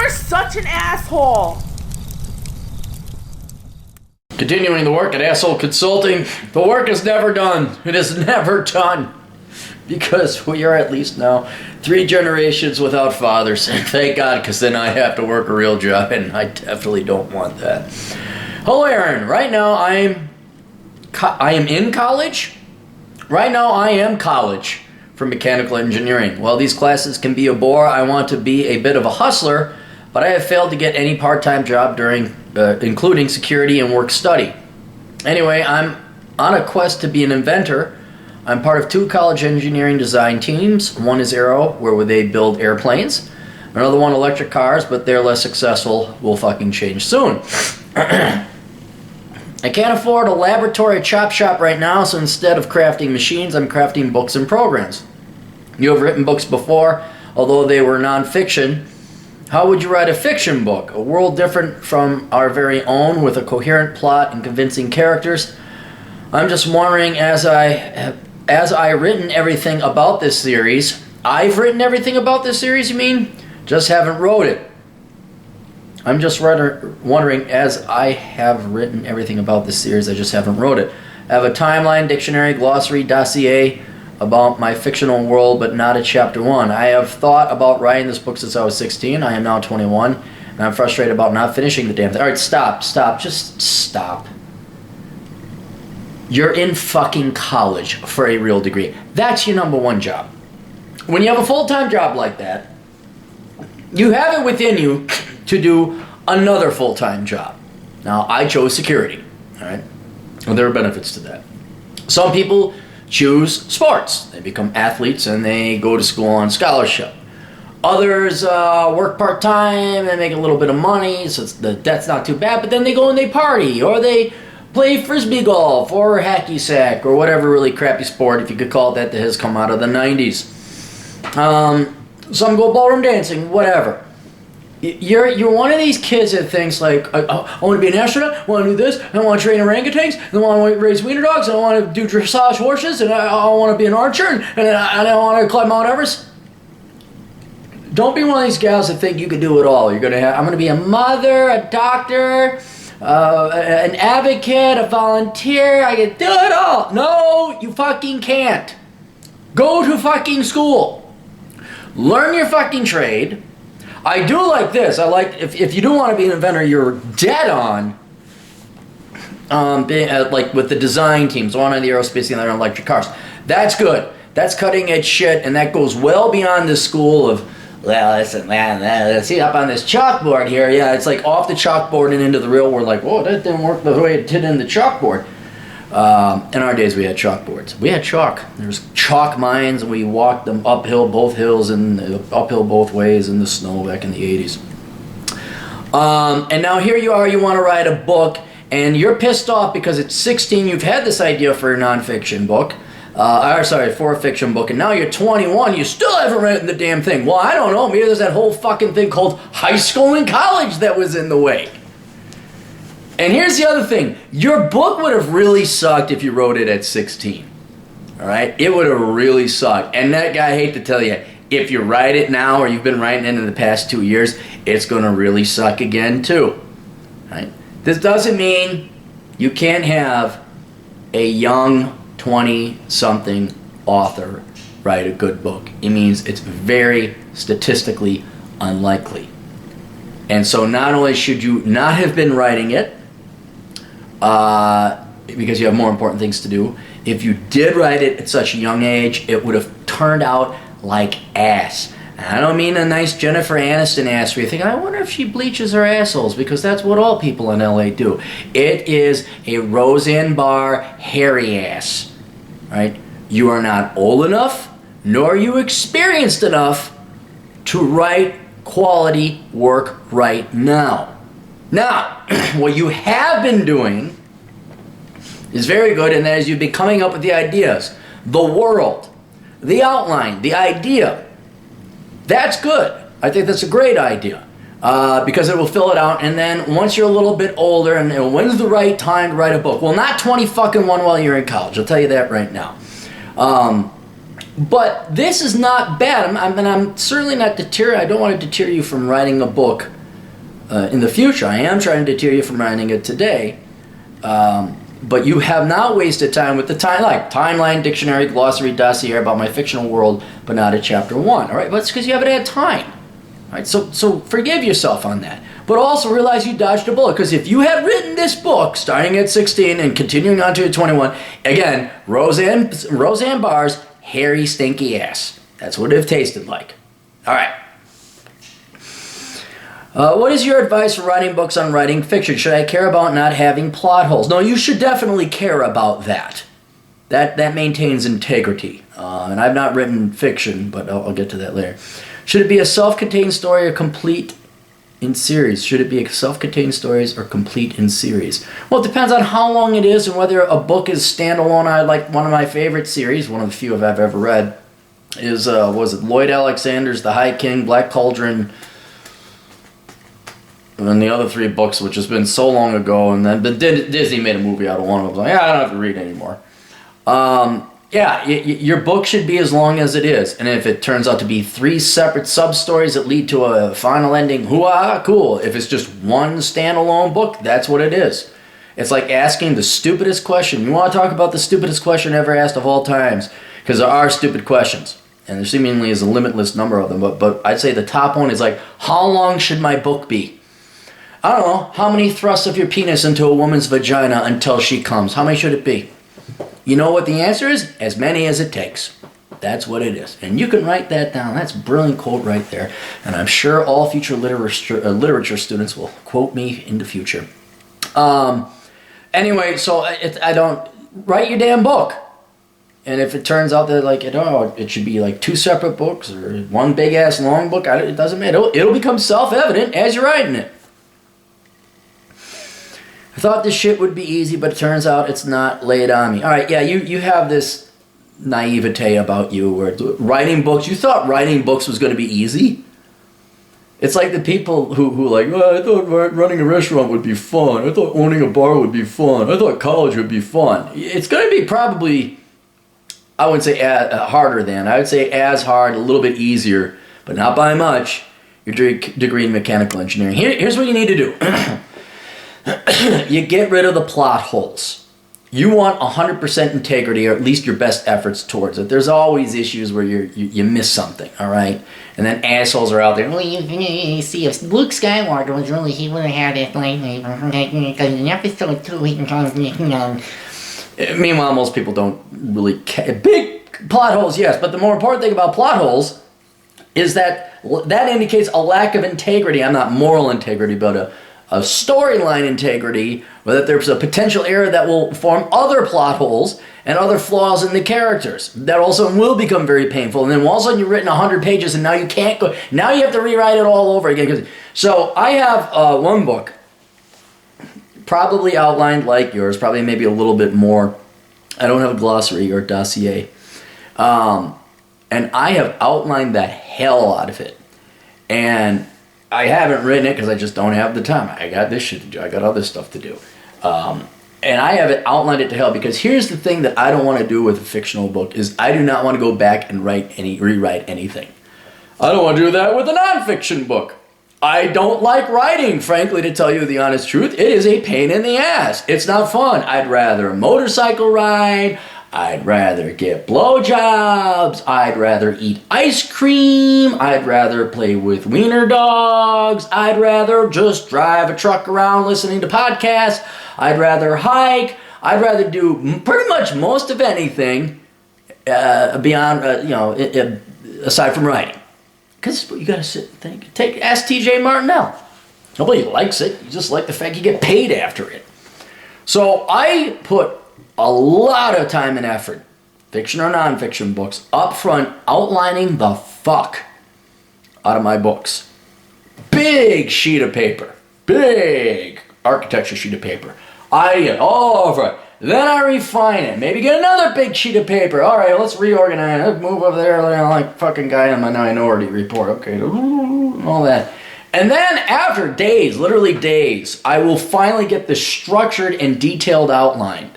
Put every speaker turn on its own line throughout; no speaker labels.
You're such an asshole.
Continuing the work at Asshole Consulting, the work is never done. It is never done. Because we are at least now 3 generations without fathers. And thank God, because then I have to work a real job, and I definitely don't want that. Hello, Aaron. Right now, I am in college. Right now, I am college for mechanical engineering. While these classes can be a bore, I want to be a bit of a hustler, but I have failed to get any part-time job during, including security and work study. Anyway, I'm on a quest to be an inventor. I'm part of 2 college engineering design teams. One is Aero, where they build airplanes. Another one, electric cars, but they're less successful. Will fucking change soon. I can't afford a laboratory chop shop right now, so instead of crafting machines, I'm crafting books and programs. You have written books before, although they were non-fiction. How would you write a fiction book? A world different from our very own, with a coherent plot and convincing characters. I'm just wondering, as I've written everything about this series. I've written everything about this series, you mean? Just haven't wrote it. I'm just wondering, as I have written everything about this series, I just haven't wrote it. I have a timeline, dictionary, glossary, dossier about my fictional world, but not a chapter 1. I have thought about writing this book since I was 16. I am now 21, and I'm frustrated about not finishing the damn thing. All right, stop, just stop. You're in fucking college for a real degree. That's your number 1 job. When you have a full-time job like that, you have it within you to do another full-time job. Now, I chose security, all right? Well, there are benefits to that. Some people choose sports. They become athletes and they go to school on scholarship. Others work part-time and make a little bit of money, so that's not too bad, but then they go and they party, or they play frisbee golf, or hacky sack, or whatever really crappy sport, if you could call it that has come out of the 90s. Some go ballroom dancing, whatever. You're one of these kids that thinks like, I want to be an astronaut, I want to do this, I want to train orangutans, and I want to raise wiener dogs, and I want to do dressage horses, and I want to be an archer, and I want to climb Mount Everest. Don't be one of these gals that think you can do it all. I'm going to be a mother, a doctor, an advocate, a volunteer, I can do it all. No, you fucking can't. Go to fucking school. Learn your fucking trade. I do like this. I like, if you do want to be an inventor, you're dead on being like with the design teams, one on the aerospace, the other on electric cars. That's good. That's cutting edge shit, and that goes well beyond the school of, well, listen, man, let's see up on this chalkboard here. Yeah, it's like off the chalkboard and into the real world. Like, whoa, that didn't work the way it did in the chalkboard. In our days, we had chalkboards. We had chalk. There's chalk mines, and we walked them uphill both hills and uphill both ways in the snow back in the 80s. And now here you are, you want to write a book, and you're pissed off because at 16 you've had this idea for a nonfiction book. For a fiction book, and now you're 21, you still haven't written the damn thing. Well, I don't know, maybe there's that whole fucking thing called high school and college that was in the way. And here's the other thing, your book would have really sucked if you wrote it at 16. Alright? It would have really sucked. And that guy, I hate to tell you, if you write it now or you've been writing it in the past 2 years, it's going to really suck again too. Right? This doesn't mean you can't have a young 20-something author write a good book. It means it's very statistically unlikely. And so not only should you not have been writing it, because you have more important things to do, if you did write it at such a young age, it would have turned out like ass. And I don't mean a nice Jennifer Aniston ass where you think, I wonder if she bleaches her assholes, because that's what all people in LA do. It is a Roseanne Barr hairy ass. Right? You are not old enough, nor are you experienced enough to write quality work right now. Now, what you have been doing is very good, and that is you've been coming up with the ideas, the world, the outline, the idea. That's good. I think that's a great idea. Because it will fill it out, and then once you're a little bit older, and when's the right time to write a book? Well, not 20 fucking one while you're in college. I'll tell you that right now. But this is not bad. I'm certainly not deterred. I don't want to deter you from writing a book in the future. I am trying to deter you from writing it today. But you have not wasted time with the timeline, dictionary, glossary, dossier about my fictional world, but not at chapter 1. All right, but it's because you haven't had time. All right, so forgive yourself on that. But also realize you dodged a bullet, because if you had written this book starting at 16 and continuing on to 21, again, Roseanne Barr's hairy, stinky ass. That's what it would have tasted like. All right. What is your advice for writing books on writing fiction? Should I care about not having plot holes? No, you should definitely care about that. That maintains integrity. And I've not written fiction, but I'll get to that later. Should it be a self-contained story or complete in series? Should it be a self-contained stories or complete in series? Well, it depends on how long it is and whether a book is standalone. I like one of my favorite series, one of the few I've ever read, is was it Lloyd Alexander's The High King, Black Cauldron, and then the other 3 books, which has been so long ago, and then Disney made a movie out of one of them. I was like, I don't have to read anymore. Your book should be as long as it is, and if it turns out to be 3 separate sub-stories that lead to a final ending, hoo-ah, cool. If it's just one standalone book, that's what it is. It's like asking the stupidest question. You want to talk about the stupidest question ever asked of all times, because there are stupid questions, and there seemingly is a limitless number of them, but I'd say the top one is like, how long should my book be? I don't know, how many thrusts of your penis into a woman's vagina until she comes? How many should it be? You know what the answer is? As many as it takes. That's what it is. And you can write that down. That's a brilliant quote right there. And I'm sure all future literature students will quote me in the future. Anyway, so I don't... Write your damn book. And if it turns out that, like, it should be like 2 separate books or one big-ass long book, it doesn't matter. It'll become self-evident as you're writing it. I thought this shit would be easy, but it turns out it's not. Lay it on me. All right, yeah, you have this naivete about you where writing books, you thought writing books was going to be easy? It's like the people who like, oh, I thought running a restaurant would be fun. I thought owning a bar would be fun. I thought college would be fun. It's going to be probably, I wouldn't say harder than. I would say as hard, a little bit easier, but not by much, your degree in mechanical engineering. Here's what you need to do. You get rid of the plot holes. You want 100% integrity, or at least your best efforts towards it. There's always issues where you miss something, all right? And then assholes are out there.
Well, you see, if Luke Skywalker was really, he would have had it lightsaber. Because in episode 2, he can
Meanwhile, most people don't really care. Big plot holes, yes, but the more important thing about plot holes is that indicates a lack of integrity. I'm not moral integrity, but a storyline integrity, or that there's a potential error that will form other plot holes and other flaws in the characters. That also will become very painful. And then all of a sudden you've written 100 pages and now you can't go, now you have to rewrite it all over again. So I have one book, probably outlined like yours, probably maybe a little bit more. I don't have a glossary or dossier. And I have outlined the hell out of it. And I haven't written it because I just don't have the time. I got this shit to do. I got other stuff to do. And I haven't outlined it to hell because here's the thing that I don't want to do with a fictional book is I do not want to go back and rewrite anything. I don't want to do that with a nonfiction book. I don't like writing, frankly, to tell you the honest truth. It is a pain in the ass. It's not fun. I'd rather motorcycle ride. I'd rather get blowjobs. I'd rather eat ice cream. I'd rather play with wiener dogs. I'd rather just drive a truck around listening to podcasts. I'd rather hike. I'd rather do pretty much most of anything beyond, aside from writing. Because you got to sit and think. Ask TJ Martinell. Nobody likes it. You just like the fact you get paid after it. So I put a lot of time and effort, fiction or nonfiction books, up front, outlining the fuck out of my books. Big sheet of paper. Big architecture sheet of paper. I get all over it. Then I refine it. Maybe get another big sheet of paper. All right, let's reorganize. Let's move over there like fucking guy on my Minority Report. Okay, all that. And then after days, literally days, I will finally get this structured and detailed outline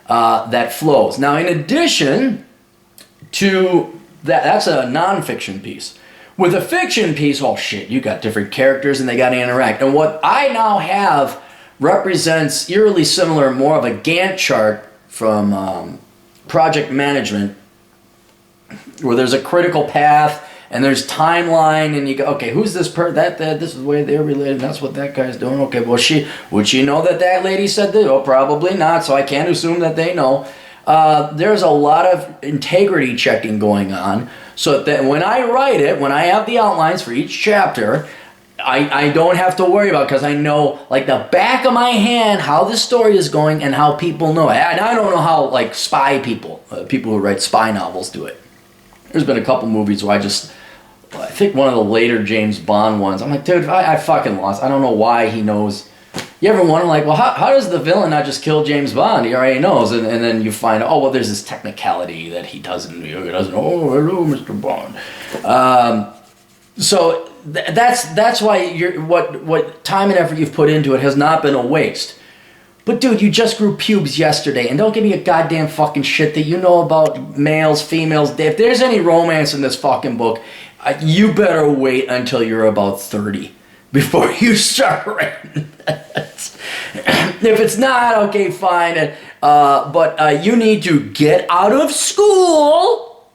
that flows. Now, in addition to That's a nonfiction piece. With a fiction piece, oh shit, you got different characters and they got to interact. And what I now have represents eerily similar, more of a Gantt chart from project management, where there's a critical path and there's timeline, and you go, okay, who's this this is the way they're related, that's what that guy's doing. Okay, well, would she know that lady said that? Oh, probably not, so I can't assume that they know. There's a lot of integrity checking going on, so that when I write it, when I have the outlines for each chapter, I don't have to worry about, because I know, like, the back of my hand how the story is going and how people know it. And I don't know how, like, spy people who write spy novels do it. There's been a couple movies where I think one of the later James Bond ones, I'm like, dude, I fucking lost. I don't know why he knows. You ever wonder, like, well, how does the villain not just kill James Bond? He already knows. And then you find, oh, well, there's this technicality that he doesn't, oh, hello, Mr. Bond. So that's why what time and effort you've put into it has not been a waste. But dude, you just grew pubes yesterday, and don't give me a goddamn fucking shit that you know about males, females. If there's any romance in this fucking book, you better wait until you're about 30 before you start writing that. If it's not, okay, fine. But you need to get out of school.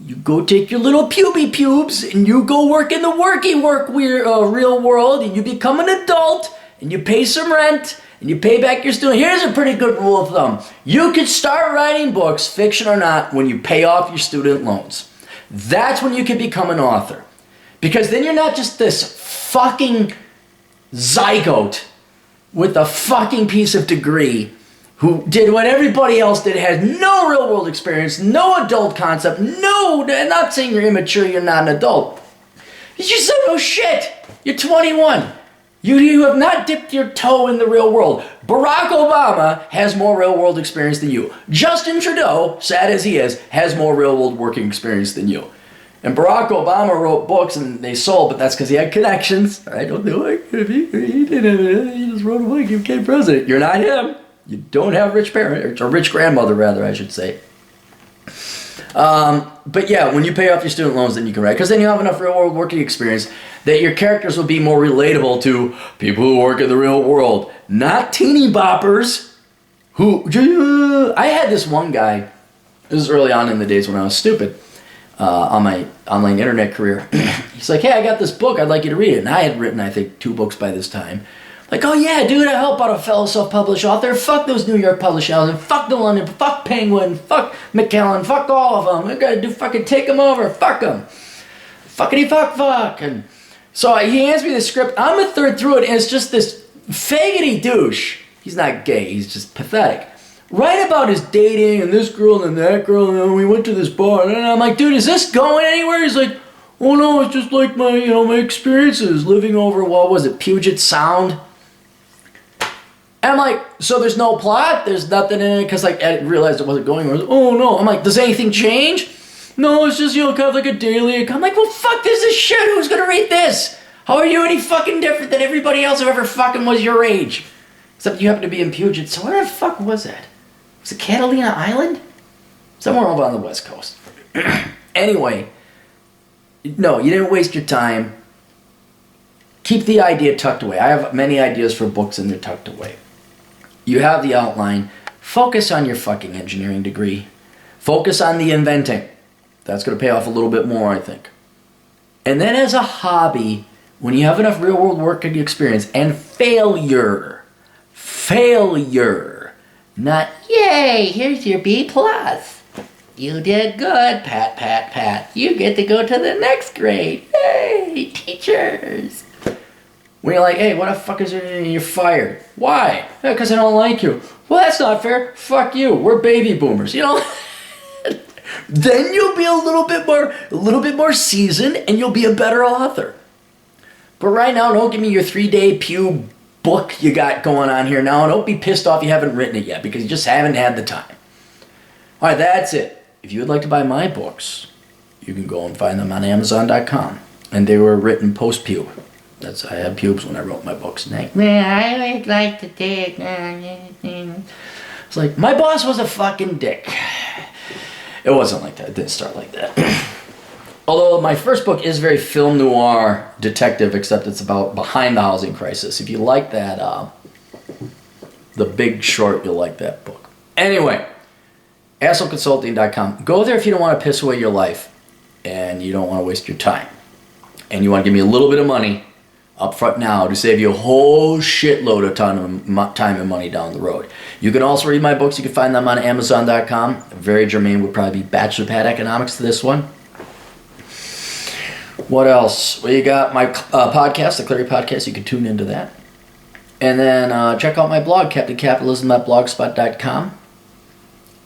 You go take your little puby pubes, and you go work in the real world, and you become an adult, and you pay some rent, and you pay back your student. Here's a pretty good rule of thumb. You can start writing books, fiction or not, when you pay off your student loans. That's when you can become an author. Because then you're not just this fucking zygote with a fucking piece of degree who did what everybody else did, had no real world experience, no adult concept, I'm not saying you're immature, you're not an adult. You just don't know shit. You're 21. You have not dipped your toe in the real world. Barack Obama has more real world experience than you. Justin Trudeau, sad as he is, has more real world working experience than you. And Barack Obama wrote books and they sold, but that's because he had connections. I don't know. He just wrote a book, he became president. You're not him. You don't have rich parents, or rich grandmother, rather, I should say. But yeah, when you pay off your student loans, then you can write. Because then you have enough real world working experience that your characters will be more relatable to people who work in the real world. Not teeny boppers who... I had this one guy, this is early on in the days when I was stupid, on my online internet career. He's like, hey, I got this book, I'd like you to read it. And I had written, I think, 2 books by this time. Like, oh yeah, dude, I help out a fellow self-published author. Fuck those New York published houses. Fuck the London. Fuck Penguin. Fuck Macallan. Fuck all of them. I gotta fucking take them over. Fuck them. Fuckity fuck. And so he hands me the script. I'm a third through it, and it's just this faggoty douche. He's not gay. He's just pathetic. Write about his dating and this girl and that girl, and we went to this bar. And I'm like, dude, is this going anywhere? He's like, oh no, it's just like my, my experiences living over, what was it, Puget Sound? And I'm like, so there's no plot? There's nothing in it? Because like, I realized it wasn't going anywhere. Oh no. I'm like, does anything change? No, it's just, kind of like a daily. I'm like, well, fuck, this is shit. Who's going to read this? How are you any fucking different than everybody else who ever fucking was your age? Except you happen to be in Puget. So where the fuck was that? Was it Catalina Island? Somewhere over on the West Coast. Anyway, no, you didn't waste your time. Keep the idea tucked away. I have many ideas for books and they're tucked away. You have the outline. Focus on your fucking engineering degree. Focus on the inventing. That's going to pay off a little bit more, I think. And then as a hobby, when you have enough real-world working experience and failure, not, yay, here's your B+. You did good, pat, pat, pat. You get to go to the next grade. Yay, teachers. When you're like, hey, what the fuck is it? And you're fired. Why? Because I don't like you. Well, that's not fair. Fuck you. We're baby boomers. Then you'll be a little bit more seasoned, and you'll be a better author. But right now, don't give me your 3-day pube book you got going on here now, and don't be pissed off you haven't written it yet because you just haven't had the time. All right, that's it. If you would like to buy my books, you can go and find them on Amazon.com, and they were written post-pube. I had pubes when I wrote my books.
Well, I would like to take...
It's like, my boss was a fucking dick. It wasn't like that. It didn't start like that. Although my first book is very film noir detective, except it's about behind the housing crisis. If you like that, The Big Short, you'll like that book. Anyway, assholeconsulting.com. Go there if you don't want to piss away your life and you don't want to waste your time. And you want to give me a little bit of money up front now to save you a whole shitload of time and money down the road. You can also read my books. You can find them on Amazon.com. Very germane would probably be Bachelor Pad Economics to this one. What else? Well, you got my podcast, the Clarity Podcast. You can tune into that. And then check out my blog, CaptainCapitalism.blogspot.com.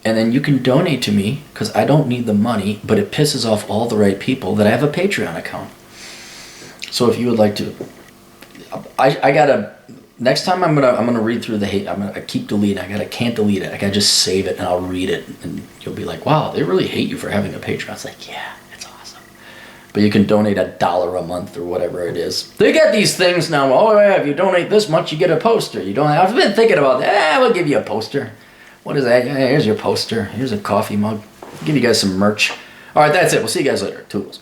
And then you can donate to me, because I don't need the money, but it pisses off all the right people that I have a Patreon account. So if you would like to, I gotta, next time I'm gonna read through the hate. I keep deleting. I can't delete it. I gotta just save it and I'll read it, and you'll be like, wow, they really hate you for having a Patreon. It's like, yeah, it's awesome. But you can donate $1 a month or whatever it is. They get these things now. Oh yeah, if you donate this much, you get a poster. You don't. I've been thinking about that. We'll give you a poster. What is that? Here's your poster. Here's a coffee mug. I'll give you guys some merch. All right, that's it. We'll see you guys later. Toodles.